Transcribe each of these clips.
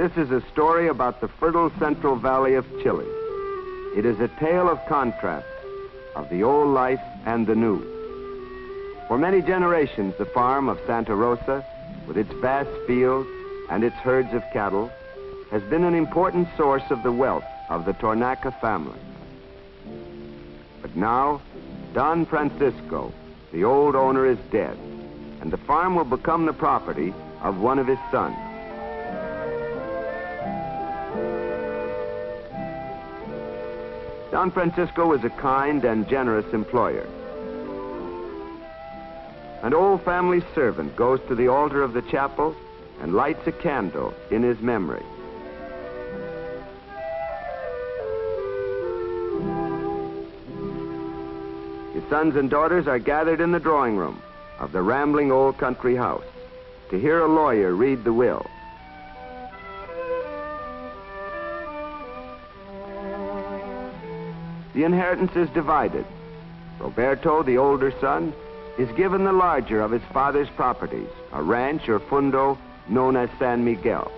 This is a story about the fertile Central Valley of Chile. It is a tale of contrast, of the old life and the new. For many generations, the farm of Santa Rosa, with its vast fields and its herds of cattle, has been an important source of the wealth of the Tornaca family. But now, Don Francisco, the old owner, is dead, and the farm will become the property of one of his sons. Don Francisco is a kind and generous employer. An old family servant goes to the altar of the chapel and lights a candle in his memory. His sons and daughters are gathered in the drawing room of the rambling old country house to hear a lawyer read the will. The inheritance is divided. Roberto, the older son, is given the larger of his father's properties, a ranch or fundo known as San Miguel.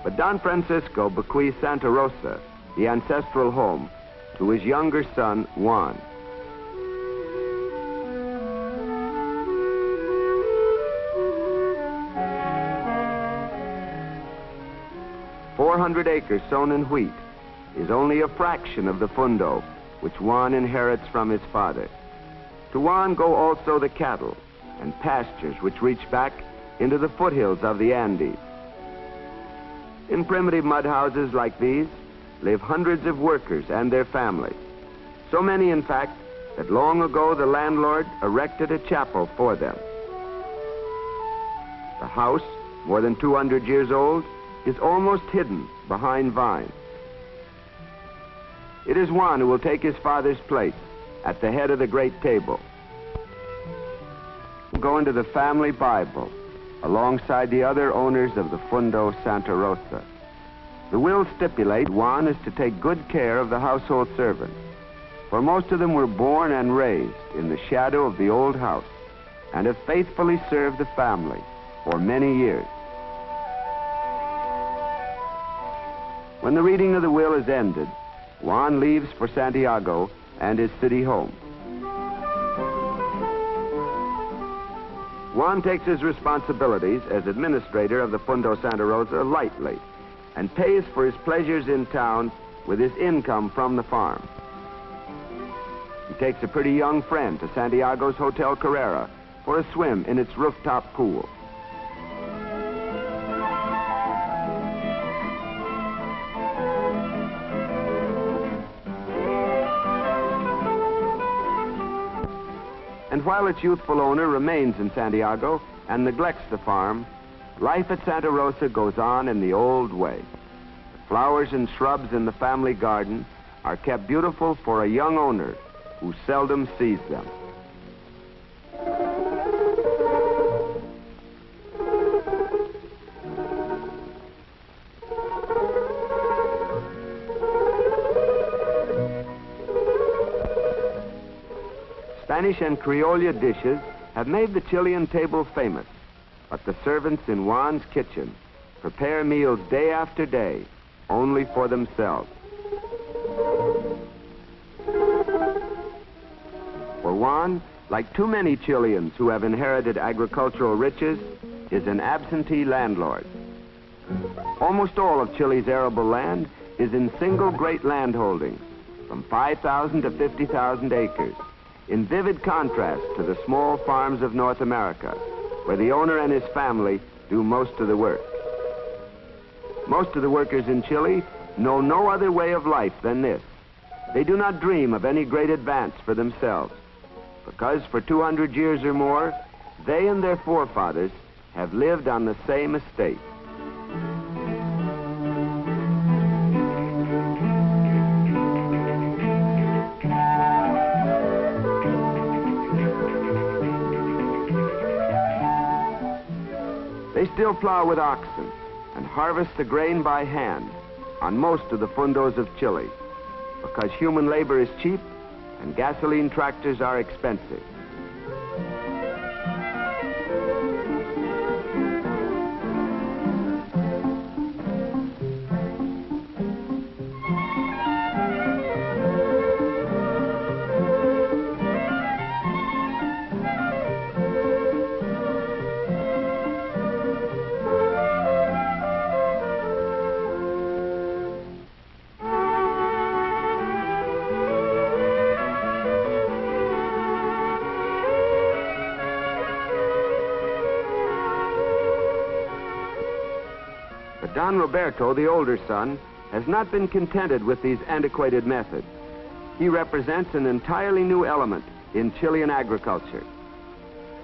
But Don Francisco bequeaths Santa Rosa, the ancestral home, to his younger son, Juan. "400 acres sown in wheat is only a fraction of the fundo which Juan inherits from his father. To Juan go also the cattle and pastures which reach back into the foothills of the Andes. In primitive mud houses like these live hundreds of workers and their families. So many, in fact, that long ago the landlord erected a chapel for them. The house, more than 200 years old, is almost hidden behind vines. It is Juan who will take his father's place at the head of the great table. We'll go into the family Bible alongside the other owners of the Fundo Santa Rosa. The will stipulates Juan is to take good care of the household servants, for most of them were born and raised in the shadow of the old house and have faithfully served the family for many years. When the reading of the will is ended, Juan leaves for Santiago and his city home. Juan takes his responsibilities as administrator of the Fundo Santa Rosa lightly and pays for his pleasures in town with his income from the farm. He takes a pretty young friend to Santiago's Hotel Carrera for a swim in its rooftop pool. And while its youthful owner remains in Santiago and neglects the farm, life at Santa Rosa goes on in the old way. The flowers and shrubs in the family garden are kept beautiful for a young owner who seldom sees them. Spanish and Criolla dishes have made the Chilean table famous, but the servants in Juan's kitchen prepare meals day after day only for themselves. For Juan, like too many Chileans who have inherited agricultural riches, is an absentee landlord. Almost all of Chile's arable land is in single great landholdings, from 5,000 to 50,000 acres, in vivid contrast to the small farms of North America, where the owner and his family do most of the work. Most of the workers in Chile know no other way of life than this. They do not dream of any great advance for themselves, because for 200 years or more, they and their forefathers have lived on the same estate. They still plow with oxen and harvest the grain by hand on most of the fundos of Chile, because human labor is cheap and gasoline tractors are expensive. Don Roberto, the older son, has not been contented with these antiquated methods. He represents an entirely new element in Chilean agriculture.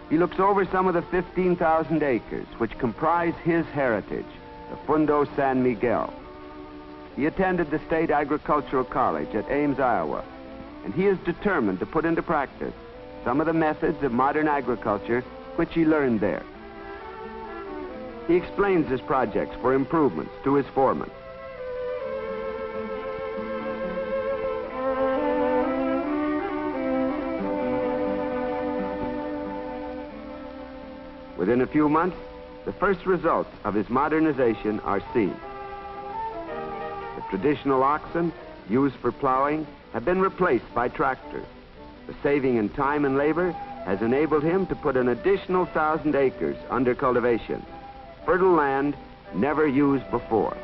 He looks over some of the 15,000 acres which comprise his heritage, the Fundo San Miguel. He attended the State Agricultural College at Ames, Iowa, and he is determined to put into practice some of the methods of modern agriculture which he learned there. He explains his projects for improvements to his foreman. Within a few months, the first results of his modernization are seen. The traditional oxen used for plowing have been replaced by tractors. The saving in time and labor has enabled him to put an additional 1,000 acres under cultivation. Fertile land never used before.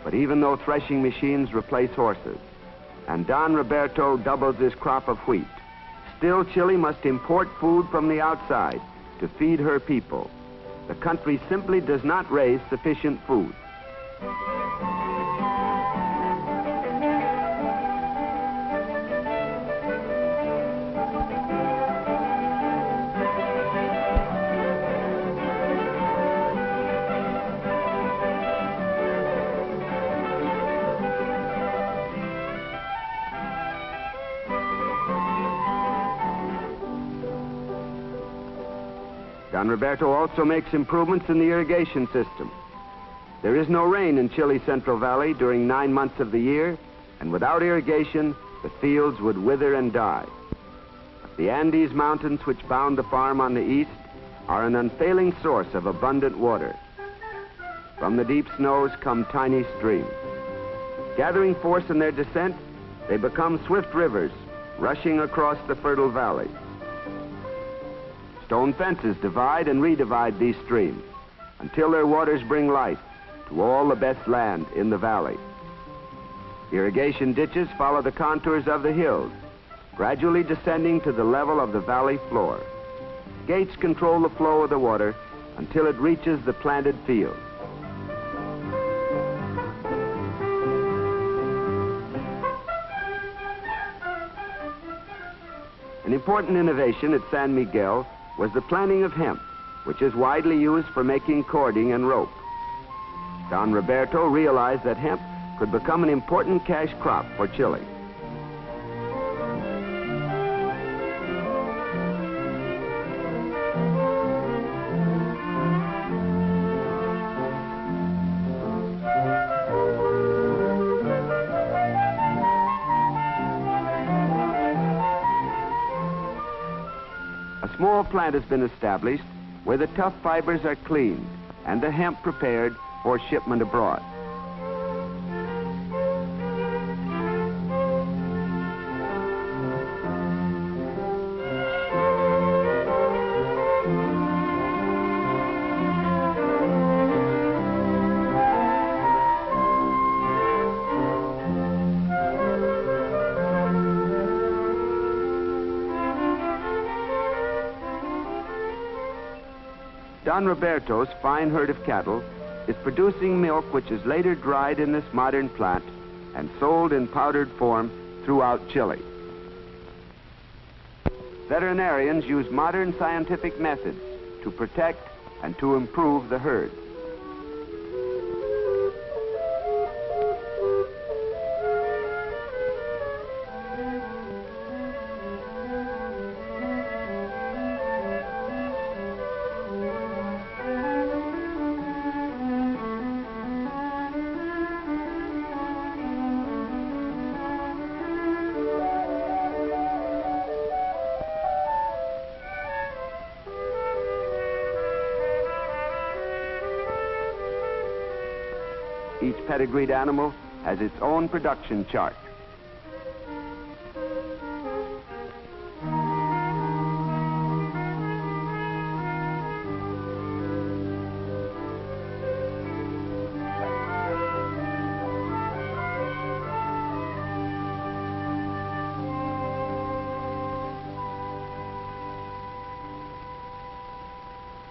But even though threshing machines replace horses, and Don Roberto doubles his crop of wheat, still Chile must import food from the outside to feed her people. The country simply does not raise sufficient food. Don Roberto also makes improvements in the irrigation system. There is no rain in Chile's Central Valley during 9 months of the year, and without irrigation, the fields would wither and die. The Andes Mountains, which bound the farm on the east, are an unfailing source of abundant water. From the deep snows come tiny streams. Gathering force in their descent, they become swift rivers, rushing across the fertile valley. Stone fences divide and redivide these streams until their waters bring life to all the best land in the valley. Irrigation ditches follow the contours of the hills, gradually descending to the level of the valley floor. Gates control the flow of the water until it reaches the planted fields. An important innovation at San Miguel was the planting of hemp, which is widely used for making cording and rope. Don Roberto realized that hemp could become an important cash crop for Chile. A small plant has been established where the tough fibers are cleaned and the hemp prepared for shipment abroad. Don Roberto's fine herd of cattle is producing milk which is later dried in this modern plant and sold in powdered form throughout Chile. Veterinarians use modern scientific methods to protect and to improve the herd. Each pedigreed animal has its own production chart.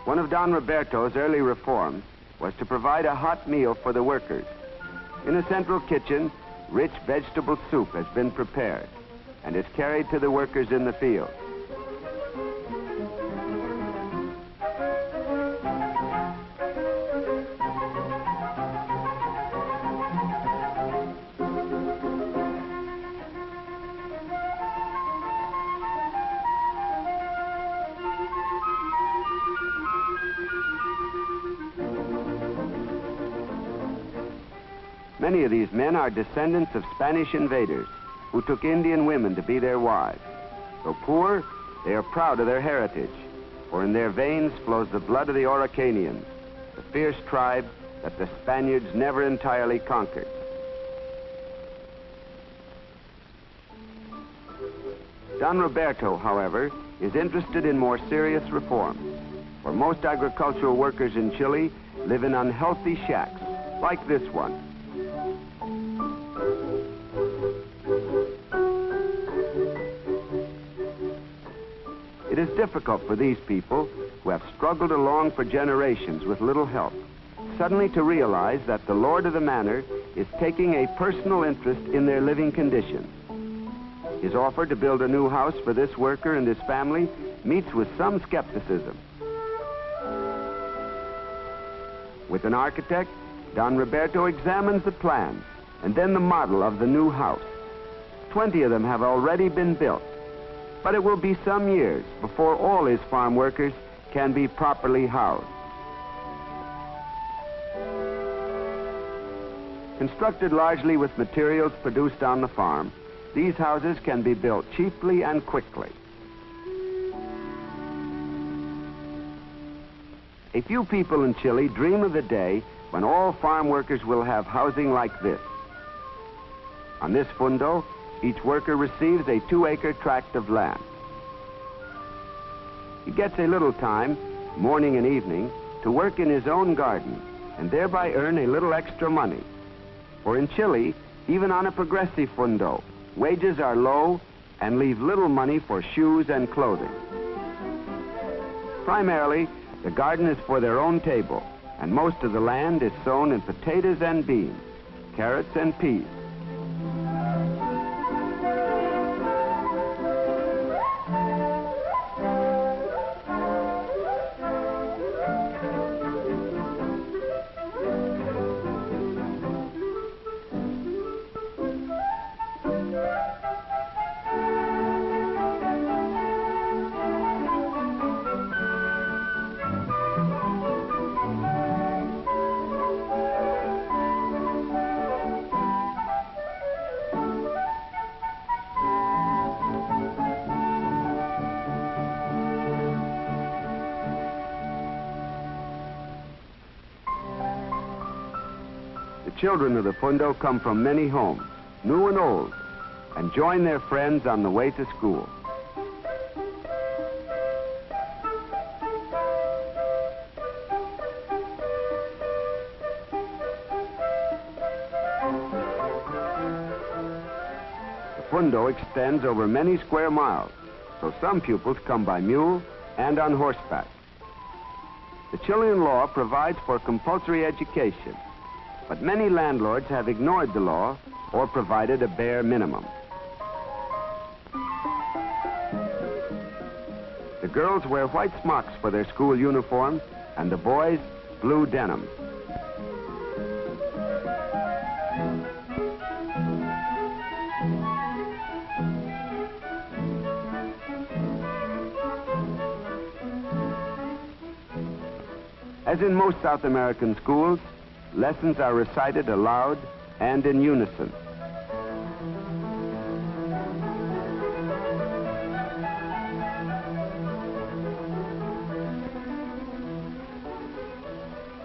One of Don Roberto's early reforms was to provide a hot meal for the workers. In a central kitchen, rich vegetable soup has been prepared and is carried to the workers in the field. Many of these men are descendants of Spanish invaders who took Indian women to be their wives. Though poor, they are proud of their heritage, for in their veins flows the blood of the Araucanians, the fierce tribe that the Spaniards never entirely conquered. Don Roberto, however, is interested in more serious reforms, for most agricultural workers in Chile live in unhealthy shacks, like this one. It is difficult for these people, who have struggled along for generations with little help, suddenly to realize that the lord of the manor is taking a personal interest in their living conditions. His offer to build a new house for this worker and his family meets with some skepticism. With an architect, Don Roberto examines the plans and then the model of the new house. 20 of them have already been built, but it will be some years before all his farm workers can be properly housed. Constructed largely with materials produced on the farm, these houses can be built cheaply and quickly. A few people in Chile dream of the day when all farm workers will have housing like this. On this Fundo, each worker receives a 2-acre tract of land. He gets a little time, morning and evening, to work in his own garden and thereby earn a little extra money. For in Chile, even on a progressive Fundo, wages are low and leave little money for shoes and clothing. Primarily, the garden is for their own table, and most of the land is sown in potatoes and beans, carrots and peas. The children of the Fundo come from many homes, new and old, and join their friends on the way to school. The Fundo extends over many square miles, so some pupils come by mule and on horseback. The Chilean law provides for compulsory education, but many landlords have ignored the law or provided a bare minimum. The girls wear white smocks for their school uniforms, and the boys blue denim. As in most South American schools, lessons are recited aloud and in unison.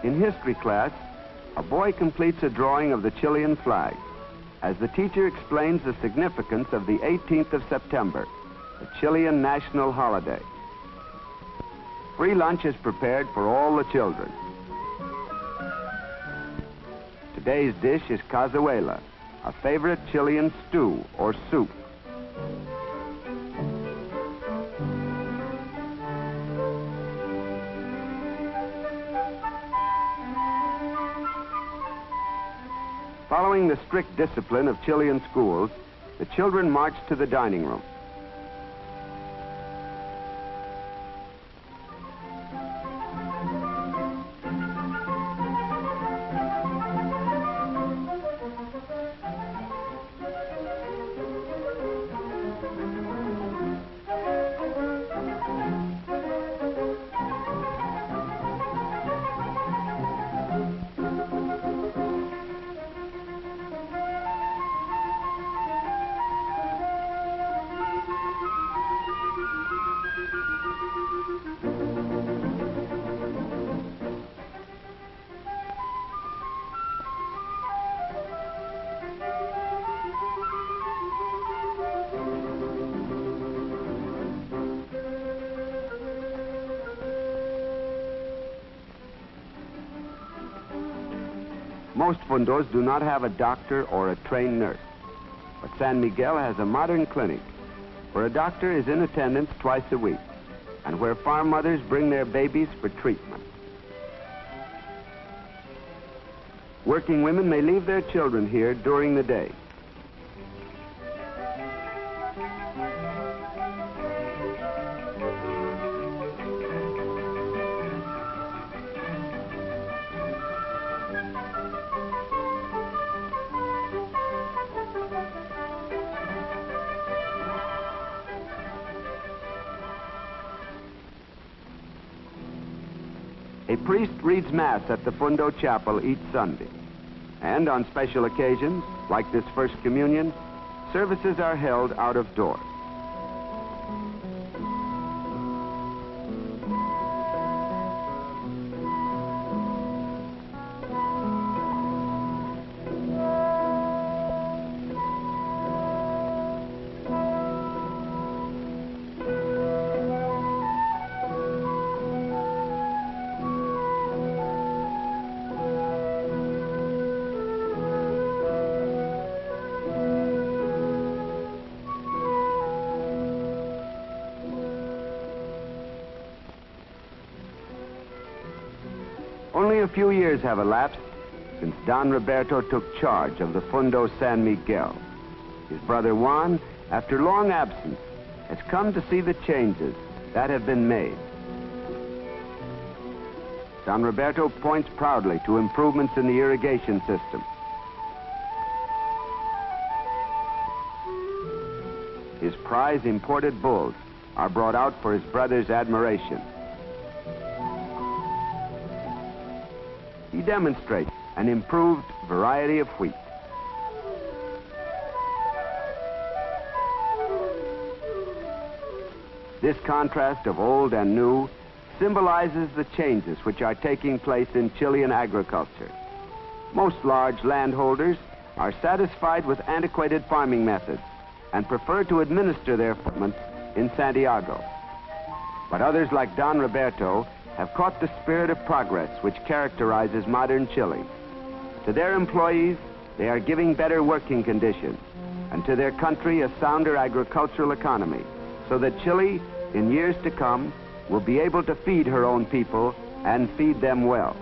In history class, a boy completes a drawing of the Chilean flag as the teacher explains the significance of the 18th of September, the Chilean national holiday. Free lunch is prepared for all the children. Today's dish is cazuela, a favorite Chilean stew or soup. Following the strict discipline of Chilean schools, the children march to the dining room. Most fundos do not have a doctor or a trained nurse, but San Miguel has a modern clinic where a doctor is in attendance twice a week and where farm mothers bring their babies for treatment. Working women may leave their children here during the day. A priest reads Mass at the Fundo Chapel each Sunday. And on special occasions, like this First Communion, services are held out of doors. Only a few years have elapsed since Don Roberto took charge of the Fundo San Miguel. His brother Juan, after long absence, has come to see the changes that have been made. Don Roberto points proudly to improvements in the irrigation system. His prize imported bulls are brought out for his brother's admiration. He demonstrates an improved variety of wheat. This contrast of old and new symbolizes the changes which are taking place in Chilean agriculture. Most large landholders are satisfied with antiquated farming methods and prefer to administer their farms in Santiago. But others like Don Roberto have caught the spirit of progress which characterizes modern Chile. To their employees, they are giving better working conditions, and to their country a sounder agricultural economy, so that Chile, in years to come, will be able to feed her own people and feed them well.